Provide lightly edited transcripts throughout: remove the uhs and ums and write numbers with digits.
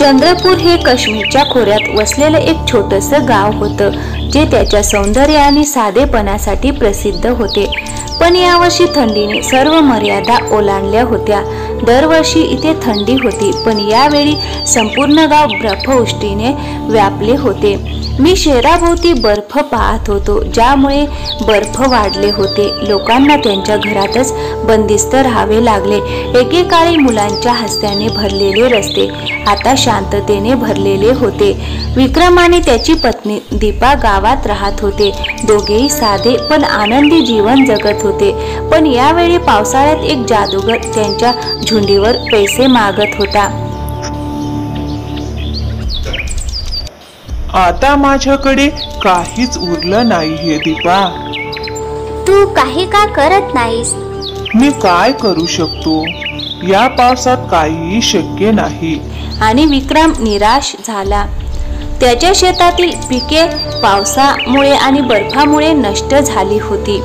चंद्रपूर हे काश्मीरच्या खोऱ्यात वसलेलं एक छोटंसं गाव होतं, जे त्याच्या सौंदर्य आणि साधेपणासाठी प्रसिद्ध होते. पण यावर्षी थंडीने सर्व मर्यादा ओलांडल्या होत्या. दरवर्षी इथे थंडी होती, पण यावेळी संपूर्ण गाव बर्फवृष्टीने व्यापले होते. मी शहराभोवती बर्फ पाहत होतो, ज्यामुळे बर्फ वाढले होते. लोकांना त्यांच्या घरातच बंदिस्त राहावे लागले. एकेकाळी मुलांच्या हसण्याने भरलेले रस्ते आता शांततेने भरलेले होते. विक्रम आणि त्याची पत्नी दीपा गावात राहत होते. दोघेही साधे पण आनंदी जीवन जगत होते. पण यावेळी पावसाळ्यात एक जादूगर त्यांच्या झुंडीवर पैसे मागत होता. आता माझ्याकडे काहीच उरलं नाहीये दीपा. तू काही का करत नाहीस? मी काय करू शकतो? या पावसात काहीही शक्य नाही. आणि विक्रम निराश झाला. त्याच्या शेतातील पिके पावसामुळे आणि बर्फामुळे नष्ट झाली होती.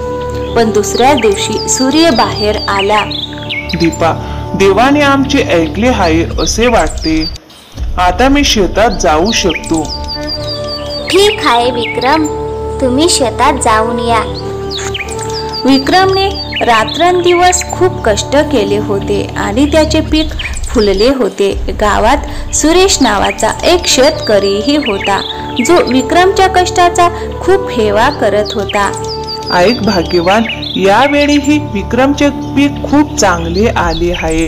पण दुसऱ्या दिवशी सूर्य बाहेर आला. दीपा, देवाने आमचे ऐकले आहे असे वाटते. आता मी शेतात जाऊ शकतो. ठीक आहे विक्रम, तुम्ही शेतात जाऊन या. विक्रमने रात्रंदिवस खूप कष्ट केले होते आणि त्याचे पीक फुलले होते. गावात सुरेश नावाचा एक शेतकरीही होता, जो विक्रमच्या कष्टाचा खूप हेवा करत होता. ऐक भाग्यवान, यावेळीही विक्रमचे पीक खूप चांगले आले आहे.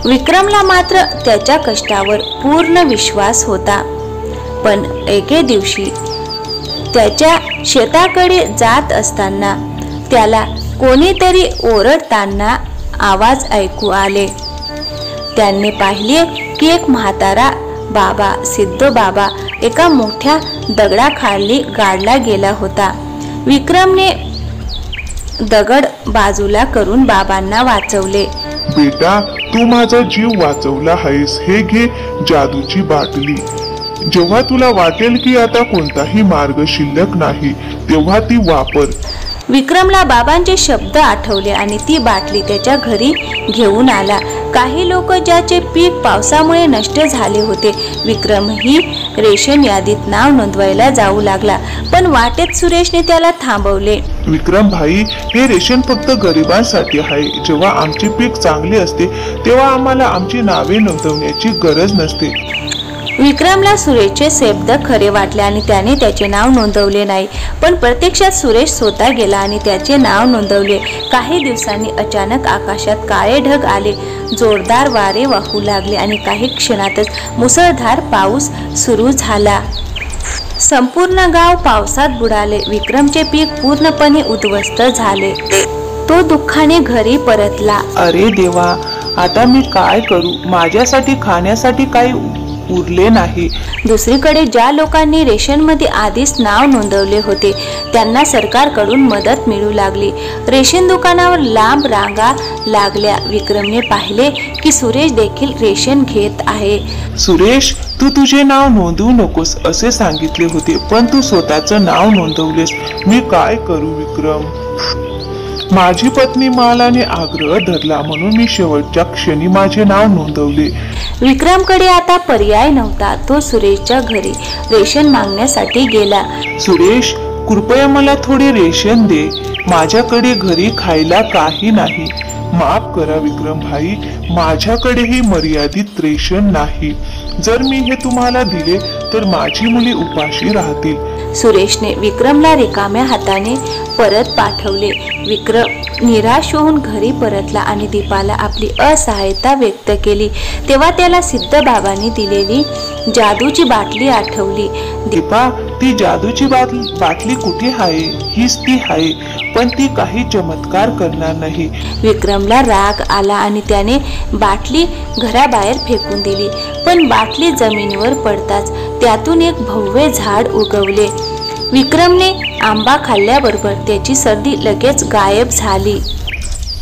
विक्रमला मात्र त्याच्या कष्टावर पूर्ण विश्वास होता. पण एके दिवशी त्याच्या शेताकडे जात असताना त्याला कोणीतरी ओरडताना आवाज ऐकू आले. त्यांनी पाहिले की एक म्हातारा बाबा, सिद्ध बाबा, एका मोठ्या दगडाखाली गाडला गेला होता. विक्रमने दगड बाजूला करून बाबांना वाचवले. बेटा, तू माझा जीव वाचवला आहेस. हे घे जादूची बाटली. जेव्हा तुला वाटेल की आता कोणताही मार्ग शिल्लक नाही, तेव्हा ती वापर. विक्रमला बाबांचे शब्द आठवले आणि ती बाटली त्याच्या घरी घेऊन आला. काही लोक ज्याचे पीक पावसामुळे नष्ट झाले होते. विक्रमही रेशन यादीत नाव नोंदवायला जाऊ लागला, पण वाटेत सुरेशने त्याला थांबवले. विक्रम भाई, हे रेशन फक्त गरिबांसाठी आहे. जेव्हा आमचे पीक चांगले असते तेव्हा आम्हाला आमची नावे नोंदवण्याची गरज नसते. विक्रमला सुरेशचे शब्द खरे वाटले आणि त्याने त्याचे नाव नोंदवले नाही. पण प्रत्यक्षात सुरेश स्वतः गेला आणि त्याचे नाव नोंदवले. काही दिवसांनी अचानक आकाशात काळे ढग आले. जोरदार वारे वाहू लागले आणि काही क्षणातच मुसळधार पाऊस सुरू झाला. संपूर्ण गाव पावसात बुडाले. विक्रमचे पीक पूर्णपणे उद्ध्वस्त झाले. तो दुःखाने घरी परतला. अरे देवा, आता मी काय करू? माझ्यासाठी खाण्यासाठी काही उरले नाही. दुसरीकडे ज्या लोकांनी रेशनमध्ये आधीच नाव नोंदवले होते त्यांना सरकारकडून मदत मिळू लागली. रेशन दुकानावर लांब रांगा लागल्या. विक्रमने पाहिले की सुरेश देखील रेशन घेत आहे. सुरेश, तू तुझे नाव नोंदवू नकोस असे सांगितले होते, पण तू स्वतःचं नाव नोंदवलेस. मी काय करू विक्रम? माझी पत्नी मालाने आग्रह धरला म्हणून मी शेवटच्या क्षणी माझे नाव नोंदवले. विक्रमकडे आता पर्याय नव्हता. तो सुरेशच्या घरी रेशन मागण्यासाठी गेला. सुरेश, कृपया मला थोडे रेशन दे. माझ्याकडे घरी खायला काही नाही. माफ करा विक्रम भाई, माझ्याकडेही मर्यादित रेशन नाही. जर मी हे तुम्हाला दिले तर माझी मुले उपाशी राहतील. सुरेशने विक्रमला रिकाम्या हाताने परत पाठवले. विक्रम निराश होऊन घरी परतला आणि दीपाला आपली असहायता व्यक्त केली. तेव्हा त्याला सिद्ध बाबांनी दिलेली जादूची बाटली आठवली. दीपा, ती जादूची बाटली कुठे आहे? हीच ती आहे, पण ती काही चमत्कार करणार नाही. विक्रमला राग आला आणि त्याने बाटली घराबाहेर फेकून दिली. पण बाटली जमिनीवर पडताच त्यातून एक भव्य झाड उगवले. विक्रमने आंबा खाल्ल्याबरोबर त्याची सर्दी लगेच गायब झाली.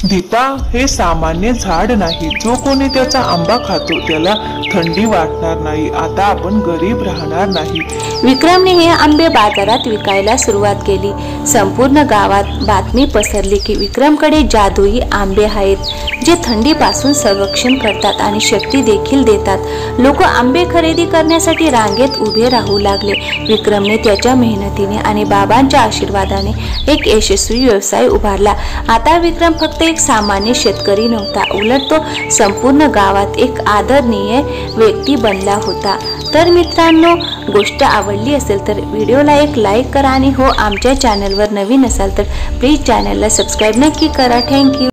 दीपा, हे सामान्य झाड नाही. जो कोणी त्याचा आंबा खातो त्याला थंडी वाटणार नाही. आता आपण गरीब राहणार नाही. विक्रमने हे आंबे बाजारात विकायला सुरुवात केली. संपूर्ण गावात बातमी पसरली की विक्रमकडे जादुई आंबे आहेत जे थंडीपासून संरक्षण करतात आणि शक्ती देखील देतात. लोक आंबे खरेदी करण्यासाठी रांगेत उभे राहू लागले. विक्रमने त्याच्या मेहनतीने आणि बाबांच्या आशीर्वादाने एक यशस्वी व्यवसाय उभारला. आता विक्रम फक्त एक सामान्य शेतकरी नव्हता, उलट तो संपूर्ण गावात एक आदरणीय व्यक्ती बनला होता. तर मित्रांनो, गोष्ट आवडली असेल तर व्हिडिओला एक लाईक करा आणि हो, आमच्या चॅनलवर नवीन असाल तर प्लीज चॅनलला सबस्क्राईब नक्की करा. थँक्यू.